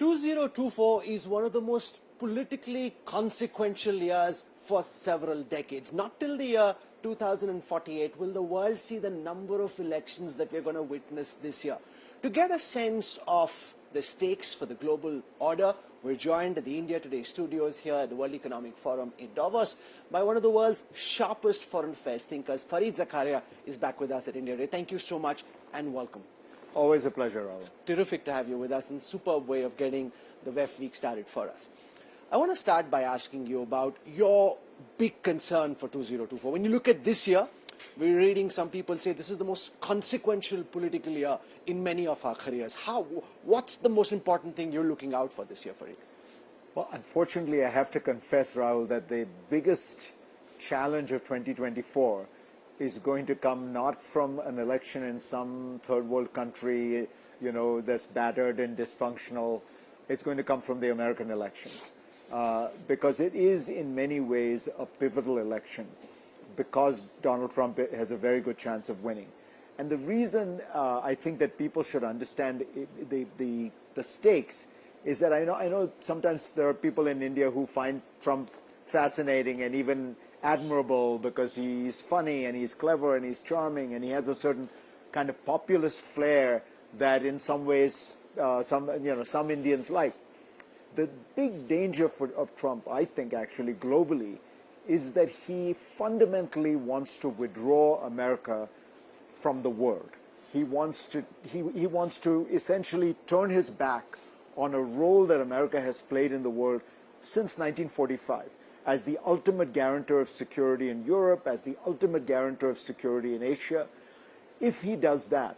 2024 is one of the most politically consequential years for several decades. Not till the year 2048 will the world see the number of elections that we're going to witness this year. To get a sense of the stakes for the global order, we're joined at the India Today studios here at the World Economic Forum in Davos by one of the world's sharpest foreign affairs thinkers. Fareed Zakaria is back with us at India Today. Thank you so much and welcome. Always a pleasure, Rahul. It's terrific to have you with us and superb way of getting the WEF week started for us. I want to start by asking you about your big concern for 2024. When you look at this year, we're reading some people say this is the most consequential political year in many of our careers. What's the most important thing you're looking out for this year, Fareed? Well, unfortunately, I have to confess, Rahul, that the biggest challenge of 2024 is going to come not from an election in some third world country, that's battered and dysfunctional. It's going to come from the American elections. Because it is in many ways a pivotal election, because Donald Trump has a very good chance of winning. And the reason I think that people should understand the stakes is that I know sometimes there are people in India who find Trump fascinating and even admirable because he's funny and he's clever and he's charming and he has a certain kind of populist flair that in some ways some Indians like. The big danger of Trump, I think, actually globally, is that he fundamentally wants to withdraw America from the world. He wants to essentially turn his back on a role that America has played in the world since 1945 as the ultimate guarantor of security in Europe, as the ultimate guarantor of security in Asia. If he does that,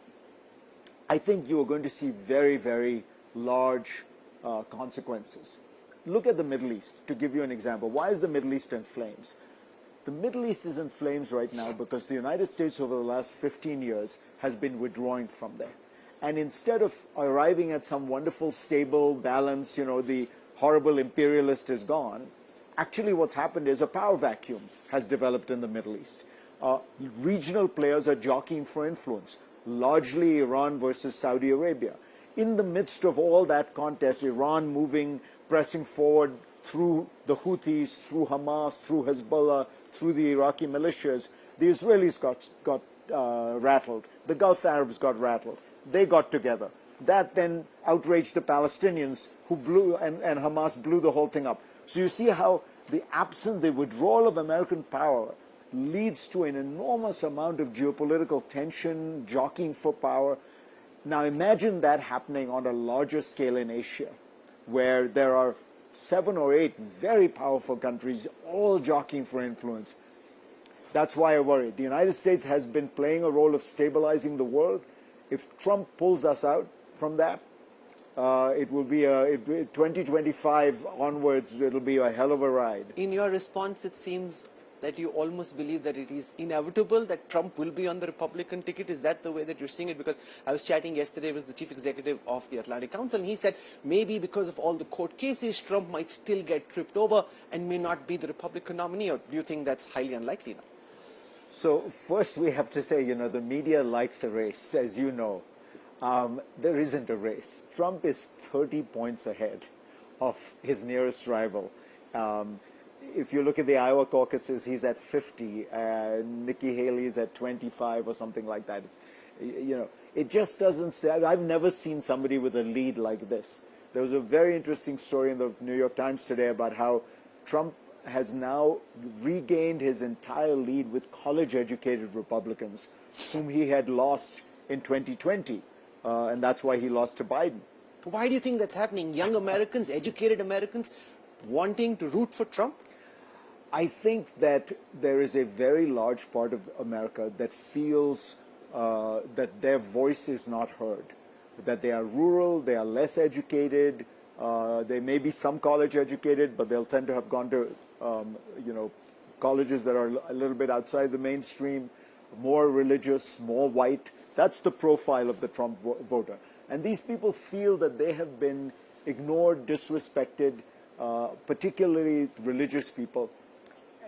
I think you are going to see very, very large consequences. Look at the Middle East, to give you an example. Why is the Middle East in flames? The Middle East is in flames right now because the United States over the last 15 years has been withdrawing from there. And instead of arriving at some wonderful, stable balance, the horrible imperialist is gone, actually what's happened is a power vacuum has developed in the Middle East. Regional players are jockeying for influence, largely Iran versus Saudi Arabia. In the midst of all that contest, Iran pressing forward through the Houthis, through Hamas, through Hezbollah, through the Iraqi militias, the Israelis got rattled. The Gulf Arabs got rattled. They got together. That then outraged the Palestinians who and Hamas blew the whole thing up. So you see how the withdrawal of American power leads to an enormous amount of geopolitical tension, jockeying for power. Now imagine that happening on a larger scale in Asia, where there are 7 or 8 very powerful countries all jockeying for influence. That's why I worry. The United States has been playing a role of stabilizing the world. If Trump pulls us out from that, it will be 2025 onwards, it'll be a hell of a ride. In your response, it seems that you almost believe that it is inevitable that Trump will be on the Republican ticket. Is that the way that you're seeing it? Because I was chatting yesterday with the chief executive of the Atlantic Council, and he said maybe because of all the court cases, Trump might still get tripped over and may not be the Republican nominee. Or do you think that's highly unlikely now? So first we have to say, the media likes a race, as you know. There isn't a race. Trump is 30 points ahead of his nearest rival. If you look at the Iowa caucuses, he's at 50. Nikki Haley's at 25 or something like that. It just doesn't say. I've never seen somebody with a lead like this. There was a very interesting story in the New York Times today about how Trump has now regained his entire lead with college-educated Republicans, whom he had lost in 2020. And that's why he lost to Biden. Why do you think that's happening? Young Americans, educated Americans, wanting to root for Trump? I think that there is a very large part of America that feels that their voice is not heard, that they are rural, they are less educated, they may be some college educated, but they'll tend to have gone to, colleges that are a little bit outside the mainstream, more religious, more white. That's the profile of the Trump voter. And these people feel that they have been ignored, disrespected, particularly religious people.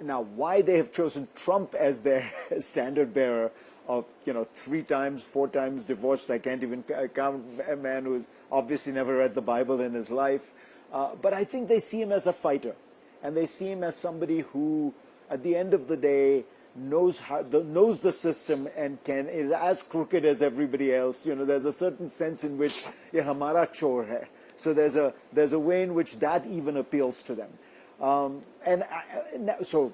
Now, why they have chosen Trump as their standard bearer, of, 3 times, 4 times divorced. I can't even count a man who's obviously never read the Bible in his life. But I think they see him as a fighter, and they see him as somebody who, at the end of the day, knows the system and is as crooked as everybody else. There's a certain sense in which ye hamara chor hai. So there's a way in which that even appeals to them. So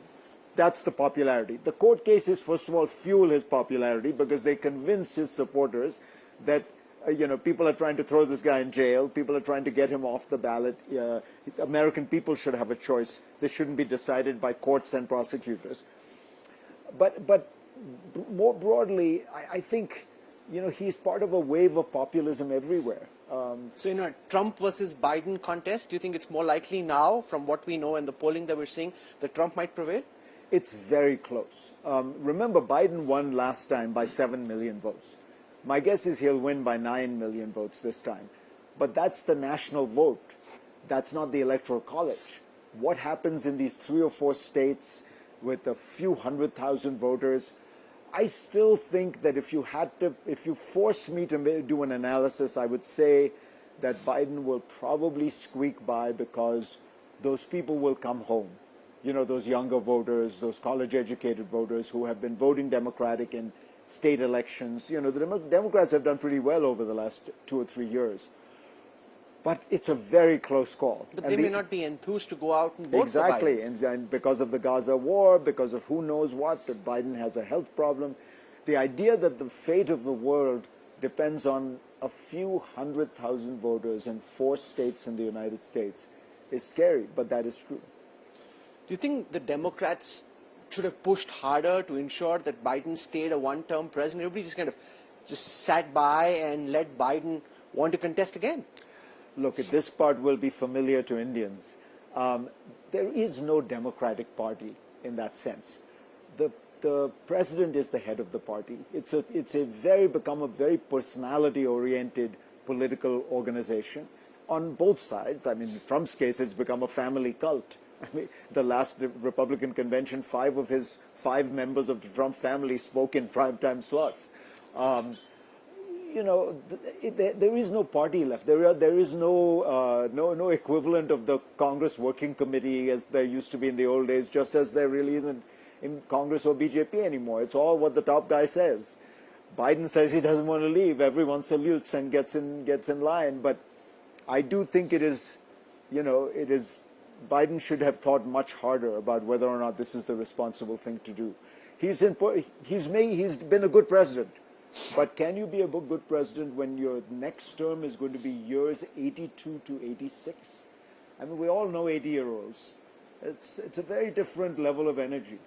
that's the popularity. The court cases, first of all, fuel his popularity because they convince his supporters that people are trying to throw this guy in jail. People are trying to get him off the ballot. American people should have a choice. This shouldn't be decided by courts and prosecutors. But more broadly, I think he's part of a wave of populism everywhere. So, Trump versus Biden contest, do you think it's more likely now, from what we know and the polling that we're seeing, that Trump might prevail? It's very close. Remember, Biden won last time by 7 million votes. My guess is he'll win by 9 million votes this time. But that's the national vote. That's not the Electoral College. What happens in these 3 or 4 states with a few 100,000 voters? I still think that if you forced me to do an analysis, I would say that Biden will probably squeak by because those people will come home. Those younger voters, those college-educated voters who have been voting Democratic in state elections. The Democrats have done pretty well over the last 2 or 3 years. But it's a very close call. But they may not be enthused to go out and vote exactly. for Biden. And because of the Gaza war, because of who knows what, that Biden has a health problem. The idea that the fate of the world depends on a few 100,000 voters in 4 states in the United States is scary, but that is true. Do you think the Democrats should have pushed harder to ensure that Biden stayed a one-term president? Everybody just kind of sat by and let Biden want to contest again. Look, this part will be familiar to Indians. There is no Democratic Party in that sense. The president is the head of the party. It's become a very personality-oriented political organization on both sides. I mean, in Trump's case, it's become a family cult. I mean, the last Republican convention, 5 members of the Trump family spoke in primetime slots. There is no party left. There is no equivalent of the Congress Working Committee as there used to be in the old days, just as there really isn't in Congress or BJP anymore. It's all what the top guy says. Biden says he doesn't want to leave. Everyone salutes and gets in line. But I do think it is Biden should have thought much harder about whether or not this is the responsible thing to do. He's been a good president. But can you be a good president when your next term is going to be years 82 to 86? I mean, we all know 80-year-olds. It's a very different level of energy.